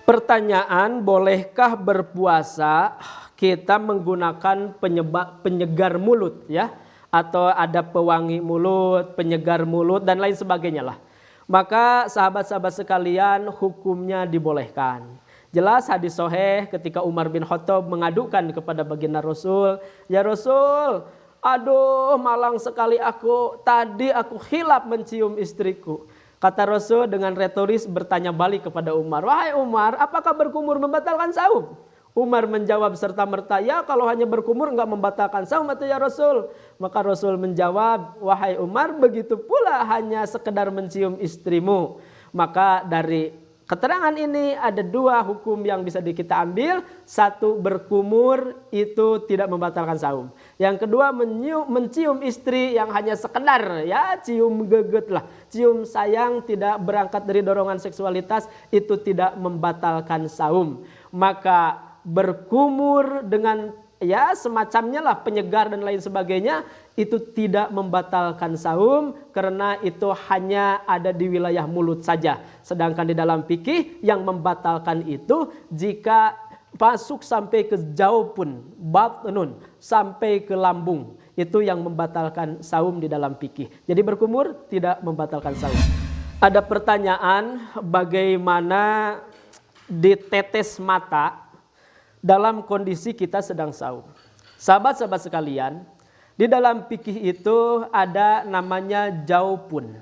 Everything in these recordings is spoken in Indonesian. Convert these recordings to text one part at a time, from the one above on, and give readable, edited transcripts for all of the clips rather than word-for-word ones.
Pertanyaan, bolehkah berpuasa kita menggunakan penyegar mulut ya? Atau ada pewangi mulut, penyegar mulut dan lain sebagainya lah. Maka sahabat-sahabat sekalian, hukumnya dibolehkan. Jelas hadis sahih ketika Umar bin Khattab mengadukan kepada baginda Rasul, "Ya Rasul, aduh malang sekali aku, tadi aku khilaf mencium istriku." Kata Rasul dengan retoris bertanya balik kepada Umar, "Wahai Umar, apakah berkumur membatalkan saum?" Umar menjawab serta-merta, "Ya, kalau hanya berkumur enggak membatalkan saum atau ya Rasul." Maka Rasul menjawab, "Wahai Umar, begitu pula hanya sekedar mencium istrimu." Maka dari keterangan ini ada dua hukum yang bisa kita ambil. Satu, berkumur itu tidak membatalkan saum. Yang kedua, mencium istri yang hanya sekedar ya cium geget lah, cium sayang, tidak berangkat dari dorongan seksualitas, itu tidak membatalkan saum. Maka berkumur dengan ya semacamnya lah, penyegar dan lain sebagainya, itu tidak membatalkan saum karena itu hanya ada di wilayah mulut saja. Sedangkan di dalam fikih yang membatalkan itu jika masuk sampai ke jaupun, batnun, sampai ke lambung, itu yang membatalkan saum di dalam fikih. Jadi berkumur tidak membatalkan saum. Ada pertanyaan, bagaimana ditetes mata dalam kondisi kita sedang saum? Sahabat-sahabat sekalian, di dalam fikih itu ada namanya jaupun.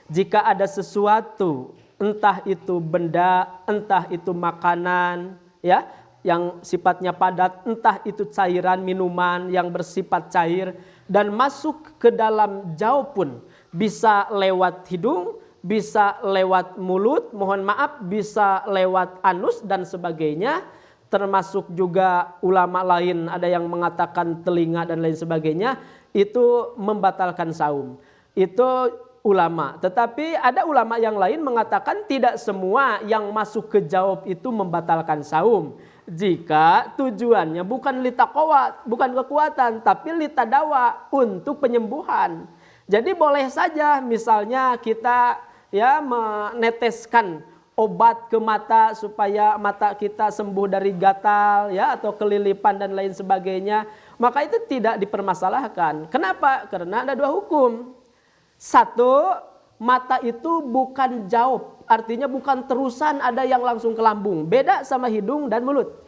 Jika ada sesuatu, entah itu benda, entah itu makanan, ya, yang sifatnya padat, entah itu cairan minuman yang bersifat cair dan masuk ke dalam jaupun, bisa lewat hidung, bisa lewat mulut, mohon maaf, bisa lewat anus dan sebagainya. Termasuk juga ulama lain ada yang mengatakan telinga dan lain sebagainya, itu membatalkan saum. Itu ulama. Tetapi ada ulama yang lain mengatakan tidak semua yang masuk ke jaup itu membatalkan saum. Jika tujuannya bukan litaqwa, bukan kekuatan, tapi litadawa, untuk penyembuhan. Jadi boleh saja misalnya kita ya meneteskan obat ke mata supaya mata kita sembuh dari gatal ya atau kelilipan dan lain sebagainya, maka itu tidak dipermasalahkan. Kenapa? Karena ada dua hukum. Satu, mata itu bukan jauh, artinya bukan terusan ada yang langsung ke lambung, beda sama hidung dan mulut.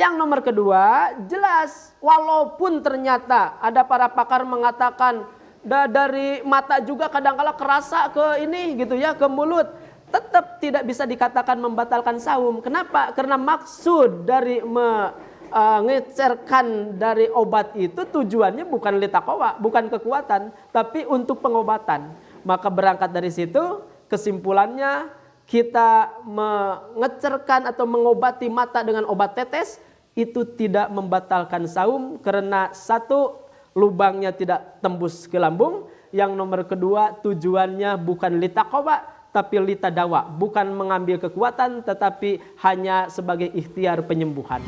Yang nomor kedua, jelas walaupun ternyata ada para pakar mengatakan dari mata juga kadang-kala kerasa ke ini gitu ya, ke mulut, tetap tidak bisa dikatakan membatalkan saum. Kenapa? Karena maksud dari mengecerkan dari obat itu tujuannya bukan litaqwa, bukan kekuatan, tapi untuk pengobatan. Maka berangkat dari situ, kesimpulannya kita mengecerkan atau mengobati mata dengan obat tetes itu tidak membatalkan saum karena satu, lubangnya tidak tembus ke lambung. Yang nomor kedua, tujuannya bukan litaqwa tapi litadawa, bukan mengambil kekuatan tetapi hanya sebagai ikhtiar penyembuhan.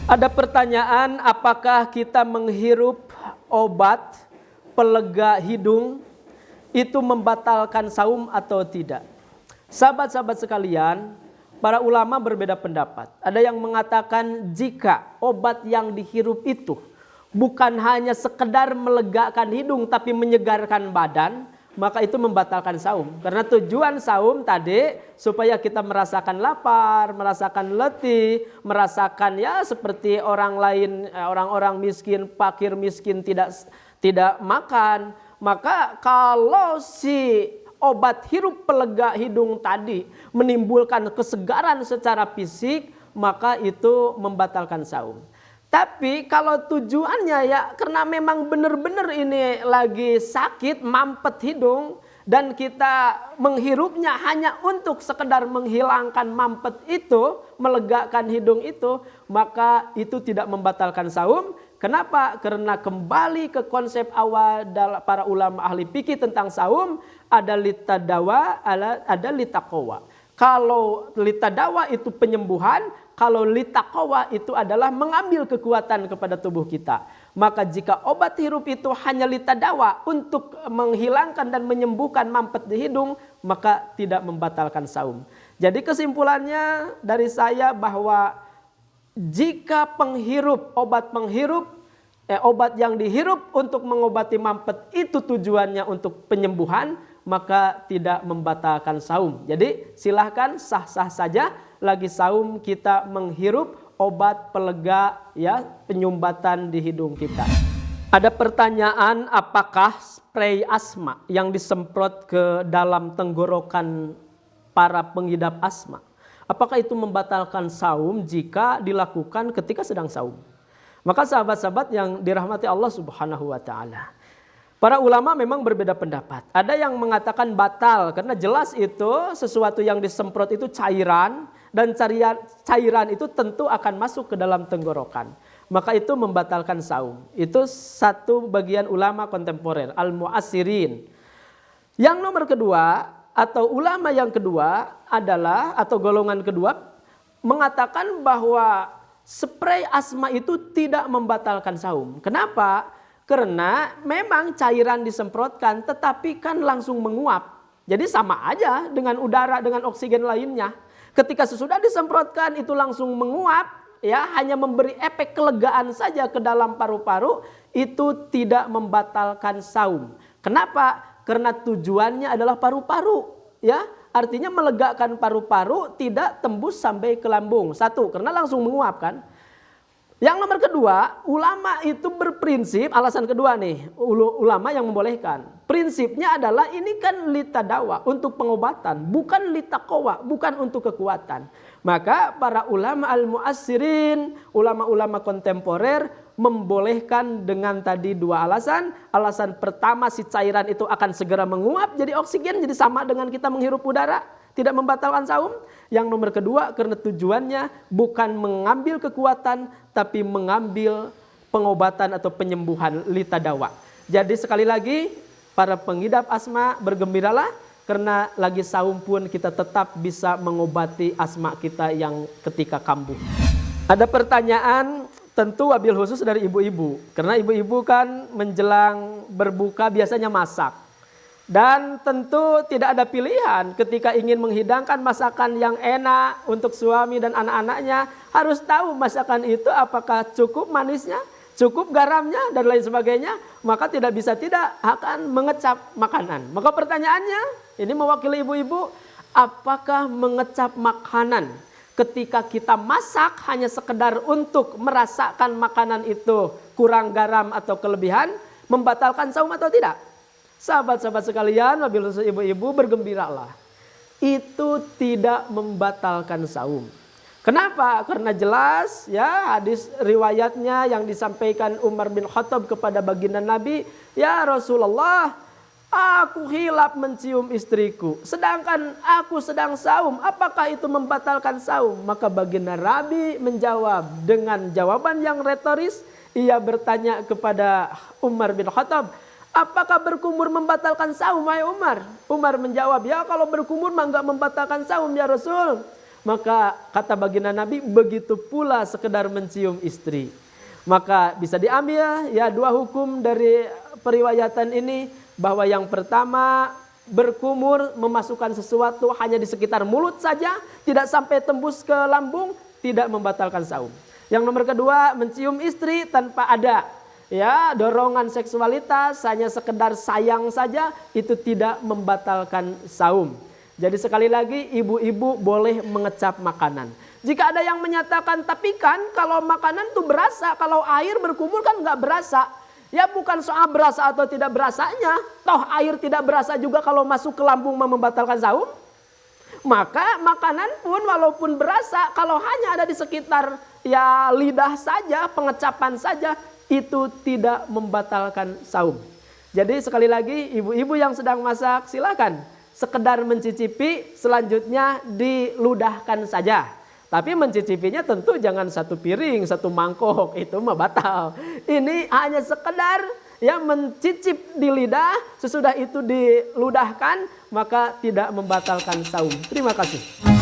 Ada pertanyaan, apakah kita menghirup obat pelega hidung itu membatalkan saum atau tidak? Sahabat-sahabat sekalian, para ulama berbeda pendapat. Ada yang mengatakan jika obat yang dihirup itu bukan hanya sekedar melegakan hidung tapi menyegarkan badan, maka itu membatalkan saum. Karena tujuan saum tadi supaya kita merasakan lapar, merasakan letih, merasakan ya seperti orang lain, orang-orang miskin, fakir miskin tidak makan. Maka kalau si obat hirup pelega hidung tadi menimbulkan kesegaran secara fisik, maka itu membatalkan saum. Tapi kalau tujuannya ya karena memang benar-benar ini lagi sakit, mampet hidung, dan kita menghirupnya hanya untuk sekedar menghilangkan mampet itu, melegakan hidung itu, maka itu tidak membatalkan saum. Kenapa? Karena kembali ke konsep awal para ulama ahli fikih tentang saum, ada litadawa, ada litaqwa. Kalau litadawa itu penyembuhan, kalau litaqwa itu adalah mengambil kekuatan kepada tubuh kita. Maka jika obat hirup itu hanya litadawa untuk menghilangkan dan menyembuhkan mampet di hidung, maka tidak membatalkan saum. Jadi kesimpulannya dari saya bahwa jika obat yang dihirup untuk mengobati mampet itu tujuannya untuk penyembuhan, maka tidak membatalkan saum. Jadi silahkan sah-sah saja lagi saum kita menghirup obat pelega ya penyumbatan di hidung kita. Ada pertanyaan, apakah spray asma yang disemprot ke dalam tenggorokan para pengidap asma, apakah itu membatalkan saum jika dilakukan ketika sedang saum? Maka sahabat-sahabat yang dirahmati Allah Subhanahu wa taala, para ulama memang berbeda pendapat. Ada yang mengatakan batal karena jelas itu sesuatu yang disemprot itu cairan, dan cairan itu tentu akan masuk ke dalam tenggorokan. Maka itu membatalkan saum. Itu satu bagian ulama kontemporer, al-mu'assirin. Yang nomor kedua atau ulama yang kedua adalah, atau golongan kedua, mengatakan bahwa spray asma itu tidak membatalkan saum. Kenapa? Karena memang cairan disemprotkan tetapi kan langsung menguap. Jadi sama aja dengan udara, dengan oksigen lainnya. Ketika sesudah disemprotkan itu langsung menguap, ya hanya memberi efek kelegaan saja ke dalam paru-paru, itu tidak membatalkan saum. Kenapa? Karena tujuannya adalah paru-paru, ya. Artinya melegakan paru-paru, tidak tembus sampai ke lambung. Satu, karena langsung menguap kan. Yang nomor kedua, ulama itu berprinsip, alasan kedua nih, ulama yang membolehkan. Prinsipnya adalah ini kan litadawa, untuk pengobatan, bukan litaqwa, bukan untuk kekuatan. Maka para ulama al-mu'assirin, ulama-ulama kontemporer membolehkan dengan tadi dua alasan. Alasan pertama, si cairan itu akan segera menguap jadi oksigen, jadi sama dengan kita menghirup udara, tidak membatalkan saum. Yang nomor kedua, karena tujuannya bukan mengambil kekuatan tapi mengambil pengobatan atau penyembuhan litadawa. Jadi sekali lagi para pengidap asma bergembiralah, karena lagi saum pun kita tetap bisa mengobati asma kita yang ketika kambuh. Ada pertanyaan tentu wabil khusus dari ibu-ibu, karena ibu-ibu kan menjelang berbuka biasanya masak. Dan tentu tidak ada pilihan ketika ingin menghidangkan masakan yang enak untuk suami dan anak-anaknya, harus tahu masakan itu apakah cukup manisnya, cukup garamnya dan lain sebagainya, maka tidak bisa tidak akan mengecap makanan. Maka pertanyaannya, ini mewakili ibu-ibu, apakah mengecap makanan ketika kita masak hanya sekedar untuk merasakan makanan itu kurang garam atau kelebihan, membatalkan saum atau tidak? Sahabat-sahabat sekalian, wabil khusus ibu-ibu, bergembiralah. Itu tidak membatalkan saum. Kenapa? Karena jelas ya hadis riwayatnya yang disampaikan Umar bin Khattab kepada baginda Nabi, ya Rasulullah, aku hilap mencium istriku, sedangkan aku sedang saum, apakah itu membatalkan saum? Maka baginda Nabi menjawab dengan jawaban yang retoris. Ia bertanya kepada Umar bin Khattab, apakah berkumur membatalkan saum, wahai Umar? Umar menjawab, ya kalau berkumur mah enggak membatalkan saum ya Rasul. Maka kata baginda Nabi, begitu pula sekedar mencium istri. Maka bisa diambil ya dua hukum dari periwayatan ini, bahwa yang pertama, berkumur memasukkan sesuatu hanya di sekitar mulut saja, tidak sampai tembus ke lambung, tidak membatalkan saum. Yang nomor kedua, mencium istri tanpa ada ya dorongan seksualitas, hanya sekedar sayang saja, itu tidak membatalkan saum. Jadi sekali lagi, ibu-ibu boleh mengecap makanan. Jika ada yang menyatakan, tapi kan kalau makanan tuh berasa, kalau air berkumur kan nggak berasa. Ya bukan soal berasa atau tidak berasanya, toh air tidak berasa juga kalau masuk ke lambung membatalkan saum. Maka makanan pun walaupun berasa, kalau hanya ada di sekitar ya lidah saja, pengecapan saja, itu tidak membatalkan saum. Jadi sekali lagi, ibu-ibu yang sedang masak silakan sekedar mencicipi, selanjutnya diludahkan saja. Tapi mencicipinya tentu jangan satu piring, satu mangkok, itu mah batal. Ini hanya sekedar ya mencicip di lidah, sesudah itu diludahkan, maka tidak membatalkan saum. Terima kasih.